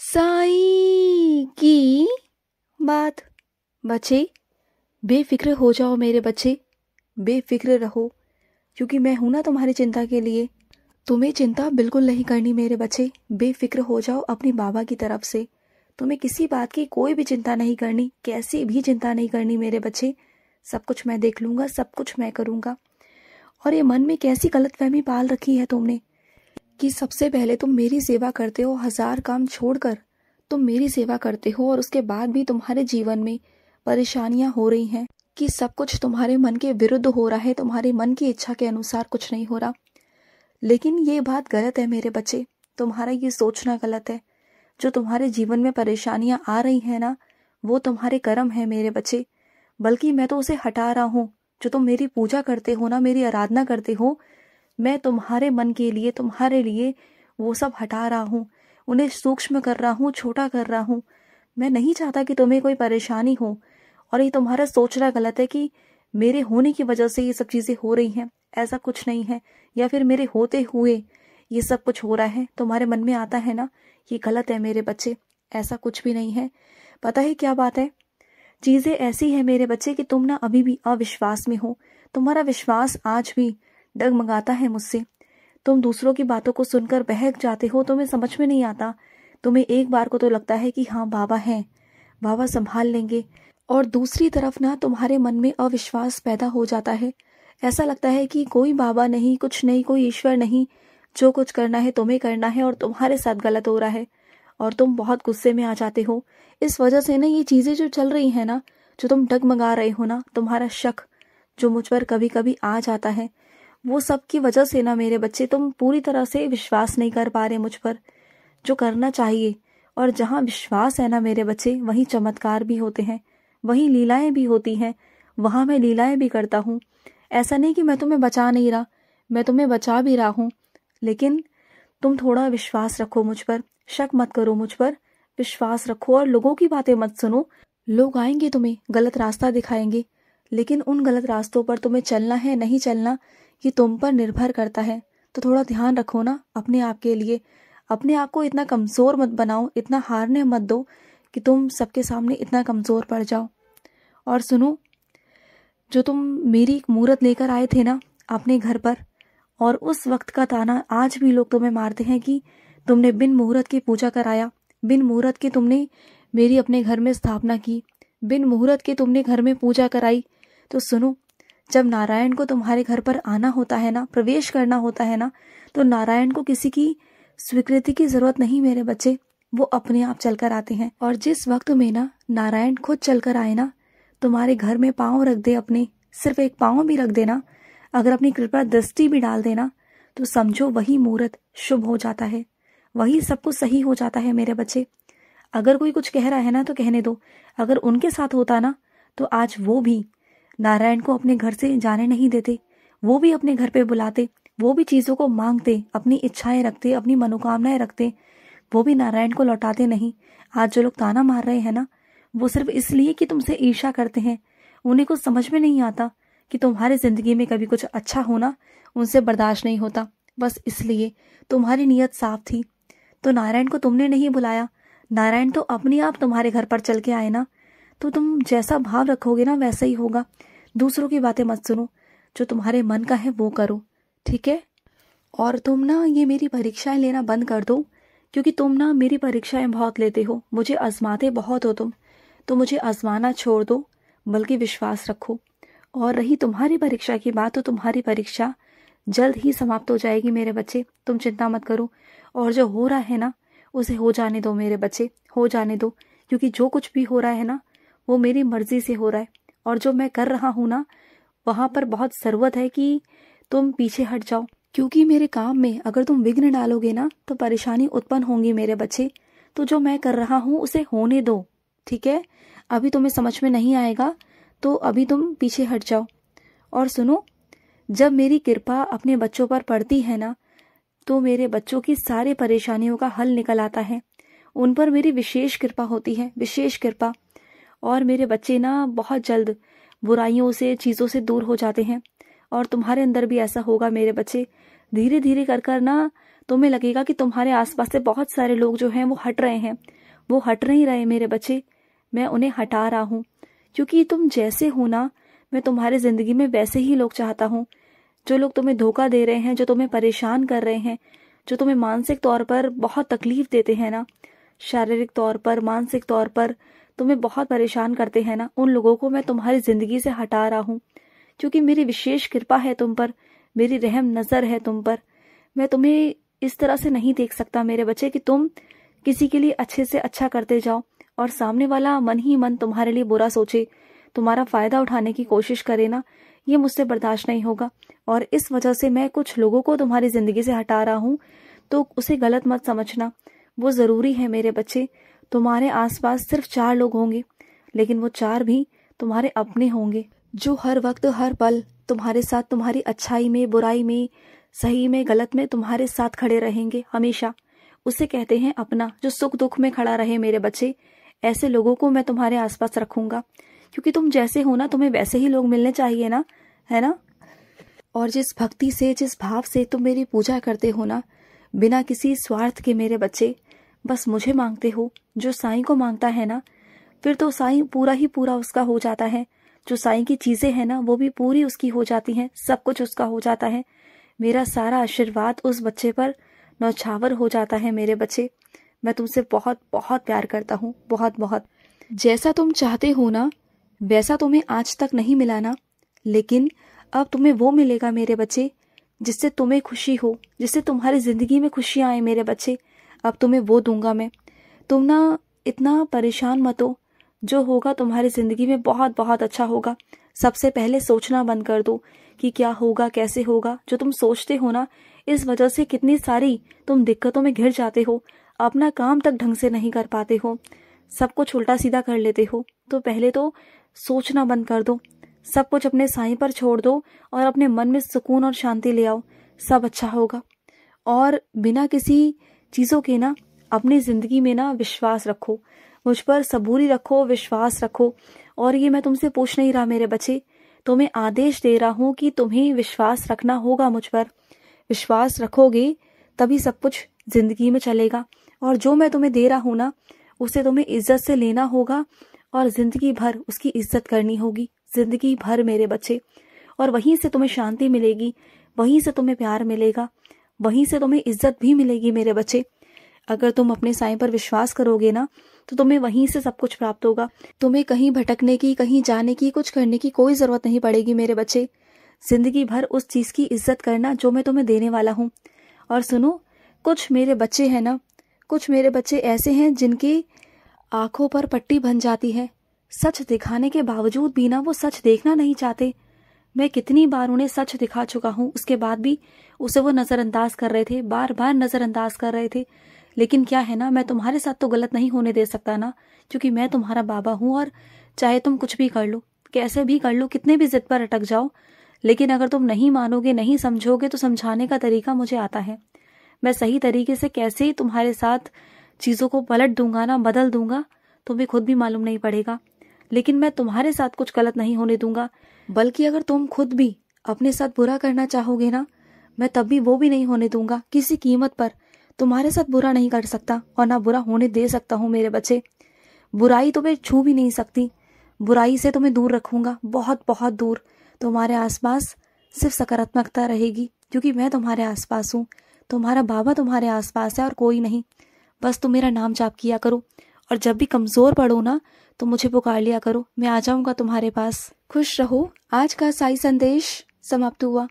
साईं की बात। बच्चे बेफिक्र हो जाओ मेरे बच्चे, बेफिक्र रहो, क्योंकि मैं हूं ना तुम्हारी चिंता के लिए। तुम्हें चिंता बिल्कुल नहीं करनी मेरे बच्चे, बेफिक्र हो जाओ अपनी बाबा की तरफ से। तुम्हें किसी बात की कोई भी चिंता नहीं करनी, कैसी भी चिंता नहीं करनी मेरे बच्चे। सब कुछ मैं देख लूंगा, सब कुछ मैं करूंगा। और ये मन में कैसी गलतफहमी पाल रखी है तुमने कि सबसे पहले तुम मेरी सेवा करते हो, 1000 काम छोड़कर तुम मेरी सेवा करते हो, और उसके बाद भी तुम्हारे जीवन में परेशानियां हो रही हैं कि सब कुछ तुम्हारे मन के विरुद्ध हो रहा है, तुम्हारे मन की इच्छा के अनुसार कुछ नहीं हो रहा। लेकिन ये बात गलत है मेरे बच्चे, तुम्हारा ये सोचना गलत है। जो तुम्हारे जीवन में परेशानियां आ रही हैं ना, वो तुम्हारे कर्म है मेरे बच्चे। बल्कि मैं तो उसे हटा रहा हूँ। जो तुम मेरी पूजा करते हो ना, मेरी आराधना करते हो, मैं तुम्हारे मन के लिए, तुम्हारे लिए वो सब हटा रहा हूँ, उन्हें सूक्ष्म कर रहा हूँ, छोटा कर रहा हूँ। मैं नहीं चाहता कि तुम्हें कोई परेशानी हो। और ये तुम्हारा सोचना गलत है कि मेरे होने की वजह से ये सब चीजें हो रही हैं। ऐसा कुछ नहीं है, या फिर मेरे होते हुए ये सब कुछ हो रहा है, तुम्हारे मन में आता है ना, ये गलत है मेरे बच्चे। ऐसा कुछ भी नहीं है। पता है क्या बात है, चीजें ऐसी है मेरे बच्चे कि तुम ना अभी भी अविश्वास में हो। तुम्हारा विश्वास आज भी डगमगाता है मुझसे। तुम दूसरों की बातों को सुनकर बहक जाते हो, तुम्हें समझ में नहीं आता। तुम्हें एक बार को तो लगता है कि हाँ बाबा हैं, बाबा संभाल लेंगे, और दूसरी तरफ ना तुम्हारे मन में अविश्वास पैदा हो जाता है। ऐसा लगता है कि कोई बाबा नहीं, कुछ नहीं, कोई ईश्वर नहीं, जो कुछ करना है तुम्हें करना है और तुम्हारे साथ गलत हो रहा है। और तुम बहुत गुस्से में आ जाते हो। इस वजह से ना ये चीजें जो चल रही है ना, जो तुम डगमगा रहे हो ना, तुम्हारा शक जो मुझ पर कभी कभी आ जाता है, वो सब की वजह से ना मेरे बच्चे तुम पूरी तरह से विश्वास नहीं कर पा रहे मुझ पर, जो करना चाहिए। और जहाँ विश्वास है ना मेरे बच्चे, वहीं चमत्कार भी होते हैं, वहीं लीलाएं भी होती हैं, वहां मैं लीलाएं भी करता हूँ। ऐसा नहीं कि मैं तुम्हें बचा नहीं रहा, मैं तुम्हें बचा भी रहा हूँ। लेकिन तुम थोड़ा विश्वास रखो मुझ पर, शक मत करो मुझ पर, विश्वास रखो और लोगों की बातें मत सुनो। लोग आएंगे तुम्हें गलत रास्ता दिखाएंगे, लेकिन उन गलत रास्तों पर तुम्हें चलना है नहीं चलना, ये तुम पर निर्भर करता है। तो थोड़ा ध्यान रखो ना अपने आप के लिए। अपने आप को इतना कमजोर मत बनाओ, इतना हारने मत दो कि तुम सबके सामने इतना कमजोर पड़ जाओ। और सुनो, जो तुम मेरी एक मूर्त लेकर आए थे ना अपने घर पर, और उस वक्त का ताना आज भी लोग तुम्हें मारते हैं कि तुमने बिन मुहूर्त की पूजा कराया, बिन मुहूर्त के तुमने मेरी अपने घर में स्थापना की, बिन मुहूर्त के तुमने घर में पूजा कराई। तो सुनो, जब नारायण को तुम्हारे घर पर आना होता है ना, प्रवेश करना होता है ना, तो नारायण को किसी की स्वीकृति की जरूरत नहीं मेरे बच्चे, वो अपने आप चलकर आते हैं। और जिस वक्त में ना नारायण खुद चलकर आए ना, तुम्हारे घर में पाँव रख दे अपने, सिर्फ एक पाँव भी रख देना, अगर अपनी कृपा दृष्टि भी डाल देना, तो समझो वही मुहूर्त शुभ हो जाता है, वही सब कुछ सही हो जाता है मेरे बच्चे। अगर कोई कुछ कह रहा है ना तो कहने दो, अगर उनके साथ होता ना तो आज वो भी नारायण को अपने घर से जाने नहीं देते, वो भी अपने घर पे बुलाते, वो भी चीजों को मांगते, अपनी इच्छाएं रखते, अपनी मनोकामनाएं रखते, वो भी नारायण को लौटाते नहीं। आज जो लोग ताना मार रहे हैं ना, वो सिर्फ इसलिए कि तुमसे ईर्ष्या करते हैं। उन्हें कुछ समझ में नहीं आता कि तुम्हारी जिंदगी में कभी कुछ अच्छा होना उनसे बर्दाश्त नहीं होता। बस इसलिए तुम्हारी नीयत साफ थी, तो नारायण को तुमने नहीं बुलाया, नारायण तो अपने आप तुम्हारे घर पर चल के आए ना। तो तुम जैसा भाव रखोगे ना वैसा ही होगा। दूसरों की बातें मत सुनो, जो तुम्हारे मन का है वो करो, ठीक है। और तुम ना ये मेरी परीक्षाएं लेना बंद कर दो, क्योंकि तुम ना मेरी परीक्षाएं बहुत लेते हो, मुझे आजमाते बहुत हो तुम। तो मुझे आजमाना छोड़ दो, बल्कि विश्वास रखो। और रही तुम्हारी परीक्षा की बात, तो तुम्हारी परीक्षा जल्द ही समाप्त हो जाएगी मेरे बच्चे, तुम चिंता मत करो। और जो हो रहा है ना उसे हो जाने दो मेरे बच्चे, हो जाने दो, क्योंकि जो कुछ भी हो रहा है ना वो मेरी मर्जी से हो रहा है। और जो मैं कर रहा हूँ ना, वहां पर बहुत जरूरत है कि तुम पीछे हट जाओ, क्योंकि मेरे काम में अगर तुम विघ्न डालोगे ना तो परेशानी उत्पन्न होंगी मेरे बच्चे। तो जो मैं कर रहा हूँ उसे होने दो, ठीक है। अभी तुम्हें समझ में नहीं आएगा तो अभी तुम पीछे हट जाओ। और सुनो, जब मेरी कृपा अपने बच्चों पर पड़ती है ना, तो मेरे बच्चों की सारी परेशानियों का हल निकल आता है। उन पर मेरी विशेष कृपा होती है, विशेष कृपा। और मेरे बच्चे ना बहुत जल्द बुराइयों से, चीजों से दूर हो जाते हैं। और तुम्हारे अंदर भी ऐसा होगा मेरे बच्चे, धीरे धीरे कर कर ना तुम्हें लगेगा कि तुम्हारे आसपास से बहुत सारे लोग जो हैं वो हट रहे हैं। वो हट नहीं रहे मेरे बच्चे, मैं उन्हें हटा रहा हूँ। क्योंकि तुम जैसे हो ना, मैं तुम्हारी ज़िंदगी में वैसे ही लोग चाहता हूँ। जो लोग तुम्हें धोखा दे रहे हैं, जो तुम्हें परेशान कर रहे हैं, जो तुम्हें मानसिक तौर पर बहुत तकलीफ देते हैं ना, शारीरिक तौर पर, मानसिक तौर पर तुम्हें बहुत परेशान करते हैं ना, उन लोगों को मैं तुम्हारी ज़िंदगी से हटा रहा हूँ। क्योंकि मेरी विशेष कृपा है तुम पर, मेरी रहम नज़र है तुम पर। मैं तुम्हें इस तरह से नहीं देख सकता मेरे बच्चे कि तुम किसी के लिए अच्छे से अच्छा करते जाओ और सामने वाला मन ही मन तुम्हारे लिए बुरा सोचे, तुम्हारा फ़ायदा उठाने की कोशिश करे ना, ये मुझसे बर्दाश्त नहीं होगा। और इस वजह से मैं कुछ लोगों को तुम्हारी ज़िंदगी से हटा रहा हूँ, तो उसे गलत मत समझना। वो ज़रूरी है मेरे बच्चे। तुम्हारे आसपास सिर्फ 4 लोग होंगे, लेकिन वो 4 भी तुम्हारे अपने होंगे, जो हर वक्त हर पल तुम्हारे साथ, तुम्हारी अच्छाई में, बुराई में, सही में, गलत में तुम्हारे साथ खड़े रहेंगे हमेशा। उसे कहते हैं अपना, जो सुख दुख में खड़ा रहे मेरे बच्चे। ऐसे लोगों को मैं तुम्हारे आसपास रखूंगा, क्योंकि तुम जैसे हो ना, तुम्हें वैसे ही लोग मिलने चाहिए ना, है ना। और जिस भक्ति से, जिस भाव से तुम मेरी पूजा करते हो ना, बिना किसी स्वार्थ के मेरे बच्चे, बस मुझे मांगते हो। जो साईं को मांगता है ना, फिर तो साईं पूरा ही पूरा उसका हो जाता है। जो साईं की चीज़ें हैं ना, वो भी पूरी उसकी हो जाती हैं, सब कुछ उसका हो जाता है। मेरा सारा आशीर्वाद उस बच्चे पर नौछावर हो जाता है मेरे बच्चे। मैं तुमसे बहुत बहुत प्यार करता हूँ, बहुत बहुत। जैसा तुम चाहते हो ना, वैसा तुम्हें आज तक नहीं मिला ना, लेकिन अब तुम्हें वो मिलेगा मेरे बच्चे, जिससे तुम्हें खुशी हो, जिससे तुम्हारी ज़िंदगी में खुशियाँ आए मेरे बच्चे। अब तुम्हें वो दूंगा मैं। तुम ना इतना परेशान मत हो, जो होगा तुम्हारी ज़िंदगी में बहुत बहुत अच्छा होगा। सबसे पहले सोचना बंद कर दो कि क्या होगा, कैसे होगा। जो तुम सोचते हो ना, इस वजह से कितनी सारी तुम दिक्कतों में घिर जाते हो, अपना काम तक ढंग से नहीं कर पाते हो, सब कुछ उल्टा सीधा कर लेते हो। तो पहले तो सोचना बंद कर दो, सब कुछ अपने साईं पर छोड़ दो और अपने मन में सुकून और शांति ले आओ। सब अच्छा होगा। और बिना किसी चीज़ों के ना अपनी ज़िंदगी में ना विश्वास रखो, मुझ पर सबूरी रखो, विश्वास रखो। और ये मैं तुमसे पूछ नहीं रहा मेरे बच्चे, तुम्हें आदेश दे रहा हूँ कि तुम्हें विश्वास रखना होगा मुझ पर। विश्वास रखोगे तभी सब कुछ ज़िंदगी में चलेगा। और जो मैं तुम्हें दे रहा हूँ ना, उसे तुम्हें इज्जत से लेना होगा और ज़िंदगी भर उसकी इज्जत करनी होगी, ज़िंदगी भर मेरे बच्चे। और वहीं से तुम्हें शांति मिलेगी, वहीं से तुम्हें प्यार मिलेगा, वहीं से तुम्हें इज्जत भी मिलेगी मेरे बच्चे। अगर तुम अपने साईं पर विश्वास करोगे ना, तो तुम्हें वहीं से सब कुछ प्राप्त होगा। तुम्हें कहीं भटकने की, कहीं जाने की, कुछ करने की कोई ज़रूरत नहीं पड़ेगी मेरे बच्चे। ज़िंदगी भर उस चीज़ की इज्जत करना जो मैं तुम्हें देने वाला हूँ। और सुनो, कुछ मेरे बच्चे हैं ना, कुछ मेरे बच्चे ऐसे हैं जिनकी आंखों पर पट्टी बन जाती है। सच दिखाने के बावजूद भी ना वो सच देखना नहीं चाहते। मैं कितनी बार उन्हें सच दिखा चुका हूँ, उसके बाद भी उसे वो नज़रअंदाज कर रहे थे, बार बार नज़रअंदाज कर रहे थे। लेकिन क्या है ना, मैं तुम्हारे साथ तो गलत नहीं होने दे सकता ना, क्योंकि मैं तुम्हारा बाबा हूँ। और चाहे तुम कुछ भी कर लो, कैसे भी कर लो, कितने भी जिद पर अटक जाओ, लेकिन अगर तुम नहीं मानोगे, नहीं समझोगे, तो समझाने का तरीका मुझे आता है। मैं सही तरीके से कैसे तुम्हारे साथ चीज़ों को पलट दूंगा ना, बदल दूंगा, तुम्हें खुद भी मालूम नहीं पड़ेगा। लेकिन मैं तुम्हारे साथ कुछ गलत नहीं होने दूंगा, बल्कि अगर तुम खुद भी अपने साथ बुरा करना चाहोगे ना, मैं तब भी वो भी नहीं होने दूंगा। किसी कीमत पर तुम्हारे साथ बुरा नहीं कर सकता और ना बुरा होने दे सकता हूँ मेरे बच्चे। बुराई तुम्हें छू भी नहीं सकती, बुराई से तुम्हें दूर रखूंगा, बहुत बहुत दूर। तुम्हारे आसपास सिर्फ सकारात्मकता रहेगी, क्योंकि मैं तुम्हारे आसपास हूँ, तुम्हारा बाबा तुम्हारे आसपास है और कोई नहीं। बस तुम मेरा नाम जाप किया करो, और जब भी कमज़ोर पड़ो ना, तो मुझे पुकार लिया करो, मैं आ जाऊंगा तुम्हारे पास। खुश रहो। आज का साई संदेश समाप्त हुआ।